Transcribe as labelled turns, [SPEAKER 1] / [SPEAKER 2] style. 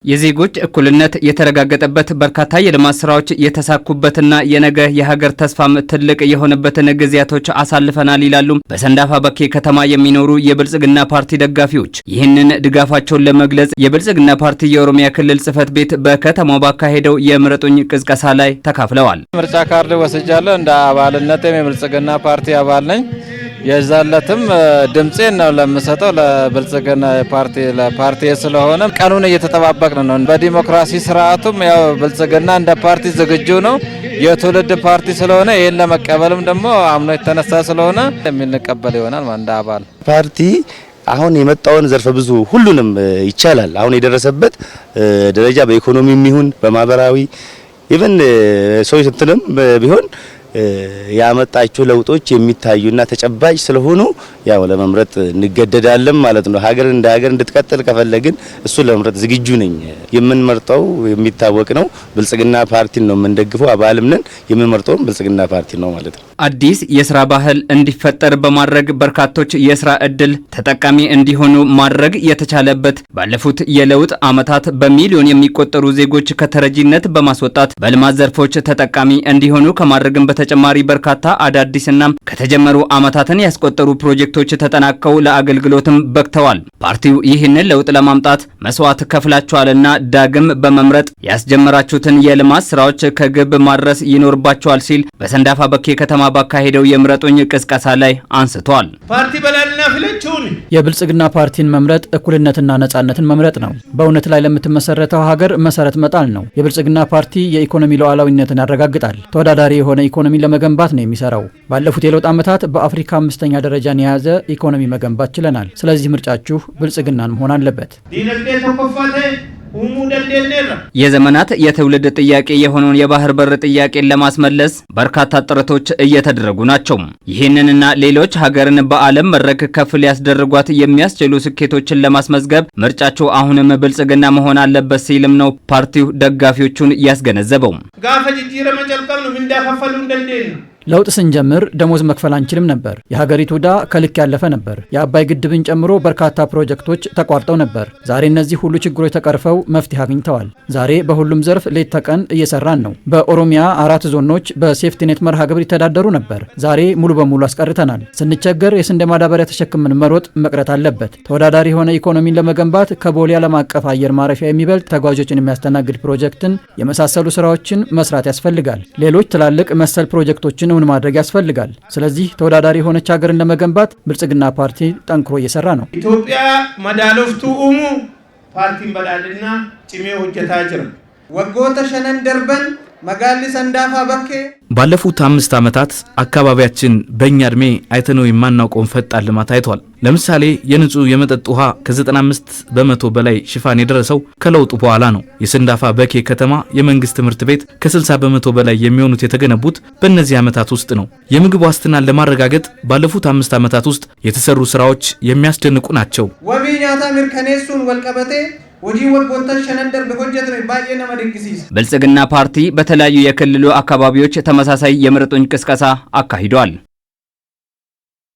[SPEAKER 1] የዜጎች እኩልነት የተረጋገጠበት በርካታ የልማት ስራዎች የተሳኩበትና የነገ የሀገር ተስፋም ትልቅ የሆነበትን ጊዜያቶች አሳልፈናል ይላሉ በሰንዳፋ በኬ ከተማ የሚኖሩ የብልጽግና ፓርቲ ደጋፊዎች። ይህንን ድጋፋቸውን ለመግለጽ የብልጽግና ፓርቲ የኦሮሚያ ክልል ጽህፈት ቤት በከተማው ባካሄደው የምረጡኝ ቅስቀሳ ላይ ተካፍለዋል።
[SPEAKER 2] ምርጫ ካርድ ወስጃለሁ። እንደ አባልነቴም የብልጽግና ፓርቲ አባል ነኝ። የዛለትም ድምጼን ነው ለምሰጠው ለብልጽግና ፓርቲ ስለሆነ ቀኑን እየተጠባበቅን ነው። በዲሞክራሲ ስርዓቱም ያው ብልጽግና እንደ ፓርቲ ዝግጁ ነው። የትውልድ ፓርቲ ስለሆነ ይሄን ለመቀበልም ደግሞ አምኖ የተነሳ ስለሆነ የምንቀበል ይሆናል። እንደ አባል
[SPEAKER 3] ፓርቲ አሁን የመጣውን ዘርፈ ብዙ ሁሉንም ይቻላል አሁን የደረሰበት ደረጃ በኢኮኖሚም ይሁን በማህበራዊ ኢቭን ሰው እንትንም ቢሆን ያመጣቸው ለውጦች የሚታዩና ተጨባጭ ስለሆኑ ያው ለመምረጥ እንገደዳለን ማለት ነው። ሀገር እንደ ሀገር እንድትቀጥል ከፈለግን እሱ ለመምረጥ ዝግጁ ነኝ። የምንመርጠው የሚታወቅ ነው። ብልጽግና ፓርቲን ነው የምንደግፈው። አባልም ነን። የምንመርጠው ብልጽግና ፓርቲ ነው ማለት ነው።
[SPEAKER 1] አዲስ የስራ ባህል እንዲፈጠር በማድረግ በርካቶች የስራ እድል ተጠቃሚ እንዲሆኑ ማድረግ የተቻለበት ባለፉት የለውጥ ዓመታት በሚሊዮን የሚቆጠሩ ዜጎች ከተረጂነት በማስወጣት በልማት ዘርፎች ተጠቃሚ እንዲሆኑ ከማድረግም በተጨማሪ በርካታ አዳዲስና ከተጀመሩ ዓመታትን ያስቆጠሩ ፕሮጀክቶች ተጠናቀው ለአገልግሎትም በቅተዋል። ፓርቲው ይህንን ለውጥ ለማምጣት መስዋዕት ከፍላችኋልና ዳግም በመምረጥ ያስጀመራችሁትን የልማት ስራዎች ከግብ ማድረስ ይኖርባችኋል ሲል በሰንዳፋ በኬ ከተማ ባካሄደው የምረጡኝ ቅስቀሳ ላይ አንስቷል።
[SPEAKER 4] ፓርቲ በላልና ፍለቹን
[SPEAKER 5] የብልጽግና ፓርቲን መምረጥ እኩልነትና ነጻነትን መምረጥ ነው። በእውነት ላይ ለምትመሰረተው ሀገር መሰረት መጣል ነው። የብልጽግና ፓርቲ የኢኮኖሚ ሉዓላዊነትን ያረጋግጣል። ተወዳዳሪ የሆነ ኢኮኖሚ ለመገንባት ነው የሚሰራው። ባለፉት የለውጥ ዓመታት በአፍሪካ 5ኛ ደረጃን የያዘ ኢኮኖሚ መገንባት ችለናል። ስለዚህ ምርጫችሁ ብልጽግናን መሆን አለበት።
[SPEAKER 1] የዘመናት የትውልድ ጥያቄ የሆነውን የባህር በር ጥያቄን ለማስመለስ በርካታ ጥረቶች እየተደረጉ ናቸው። ይህንንና ሌሎች ሀገርን በዓለም መድረክ ከፍ ሊያስደርጓት የሚያስችሉ ስኬቶችን ለማስመዝገብ ምርጫቸው አሁንም ብልጽግና መሆን አለበት ሲልም ነው ፓርቲው ደጋፊዎቹን ያስገነዘበው።
[SPEAKER 5] ለውጥ ስንጀምር ደሞዝ መክፈል አንችልም ነበር። የሀገሪቱ ዕዳ ከልክ ያለፈ ነበር። የአባይ ግድብን ጨምሮ በርካታ ፕሮጀክቶች ተቋርጠው ነበር። ዛሬ እነዚህ ሁሉ ችግሮች ተቀርፈው መፍትሄ አግኝተዋል። ዛሬ በሁሉም ዘርፍ ሌት ተቀን እየሰራን ነው። በኦሮሚያ 4 ዞኖች በሴፍቲኔት መርሃ ግብር ይተዳደሩ ነበር። ዛሬ ሙሉ በሙሉ አስቀርተናል። ስንቸገር የስንዴ ማዳበሪያ ተሸክመን መሮጥ መቅረት አለበት። ተወዳዳሪ የሆነ ኢኮኖሚን ለመገንባት ከቦሌ ዓለም አቀፍ አየር ማረፊያ የሚበልጥ ተጓዦችን የሚያስተናግድ ፕሮጀክትን የመሳሰሉ ስራዎችን መስራት ያስፈልጋል። ሌሎች ትላልቅ መሰል ፕሮጀክቶችን ምን ማድረግ ያስፈልጋል። ስለዚህ ተወዳዳሪ የሆነች ሀገርን ለመገንባት ብልጽግና ፓርቲ ጠንክሮ እየሰራ ነው።
[SPEAKER 4] ኢትዮጵያ መዳሎፍቱ ኡሙ ፓርቲን በዳልና ጭሜ ሆጀታ ጅራ ወጎተ ሸነን ደርበን መጋሊ ሰንዳፋ በኬ
[SPEAKER 6] ባለፉት 5 ዓመታት አካባቢያችን በእኛ እድሜ አይተነው የማናውቀውን ፈጣን ልማት አይቷል። ለምሳሌ የንጹህ የመጠጥ ውሃ ከ95% በላይ ሽፋን የደረሰው ከለውጡ በኋላ ነው። የሰንዳፋ በኬ ከተማ የመንግስት ትምህርት ቤት ከ60% በላይ የሚሆኑት የተገነቡት በእነዚህ ዓመታት ውስጥ ነው። የምግብ ዋስትናን ለማረጋገጥ ባለፉት 5 ዓመታት ውስጥ የተሰሩ ስራዎች የሚያስደንቁ ናቸው።
[SPEAKER 4] ወቢኛታ ምርከኔሱን ወልቀበቴ
[SPEAKER 1] ብልጽግና ፓርቲ በተለያዩ የክልሉ አካባቢዎች ተመሳሳይ የምረጡኝ ቅስቀሳ አካሂዷል።